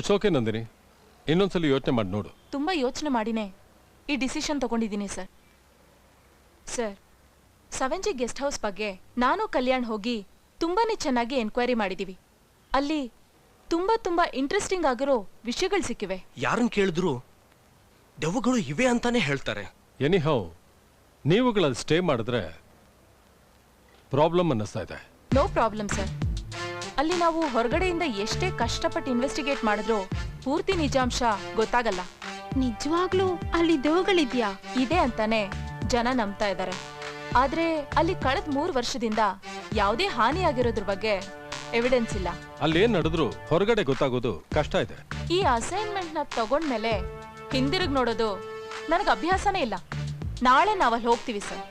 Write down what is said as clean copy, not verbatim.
It's okay Nandini, ಇನ್ನೊಂದ್ಸಲಿ ಯೋಚನೆ ಮಾಡಿ ನೋಡು. ತುಂಬಾ ಯೋಚನೆ ಮಾಡಿನೇ ಈ ಡಿಸಿಷನ್ ತಗೊಂಡಿದ್ದೀನಿ sir. Sir, 7G guest house ಬಗ್ಗೆ ನಾನು ಕಲ್ಯಾಣ್ ಹೋಗಿ ತುಂಬಾನೇ ಚೆನ್ನಾಗಿ ಎನ್ಕ್ವೈರಿ ಮಾಡಿದೀವಿ. ಅಲ್ಲಿ ತುಂಬಾ ಇಂಟ್ರೆಸ್ಟಿಂಗ್ ಆಗಿರೋ ವಿಷಯಗಳು ಸಿಕ್ಕಿವೆ. ಯಾರನ್ನ ಕೇಳಿದ್ರು ದೆವ್ವಗಳು ಇವೆ ಅಂತಾನೆ ಹೇಳ್ತಾರೆ. ಎನಿಹೌ, ನೀವುಗಳಲ್ಲಿ ಸ್ಟೇ ಮಾಡಿದ್ರೆ ಪ್ರಾಬ್ಲಮ್ ಅನ್ನಿಸ್ತಾ ಇದೆ. No problem sir. ಅಲ್ಲಿ ನಾವು ಹೊರಗಡೆಯಿಂದ ಎಷ್ಟೇ ಕಷ್ಟಪಟ್ಟು ಇನ್ವೆಸ್ಟಿಗೇಟ್ ಮಾಡಿದ್ರು ಪೂರ್ತಿ ನಿಜಾಂಶ ಗೊತ್ತಾಗಲ್ಲ. ನಿಜವಾಗ್ಲೂ ಅಲ್ಲಿ ದೆವ್ವಗಳಿದ್ಯಾ? ಇದೆ ಅಂತಾನೆ ಜನ ನಂಬ್ತಾ ಇದ್ದಾರೆ. ಆದ್ರೆ ಅಲ್ಲಿ ಕಳೆದ 3 ವರ್ಷದಿಂದ ಯಾವುದೇ ಹಾನಿ ಆಗಿರೋದ್ರ ಬಗ್ಗೆ ಎವಿಡೆನ್ಸ್ ಇಲ್ಲ. ಅಲ್ಲೇನ್ ನಡೆದ್ರು ಹೊರಗಡೆ ಗೊತ್ತಾಗೋದು ಕಷ್ಟ ಇದೆ. ಈ ಅಸೈನ್ಮೆಂಟ್ ನ ತಗೊಂಡ್ಮೇಲೆ ಹಿಂದಿರುಗಿ ನೋಡೋದು ನನಗೆ ಅಭ್ಯಾಸನೇ ಇಲ್ಲ. ನಾಳೆ ನಾವಲ್ಲಿ ಹೋಗ್ತೀವಿ ಸರ್.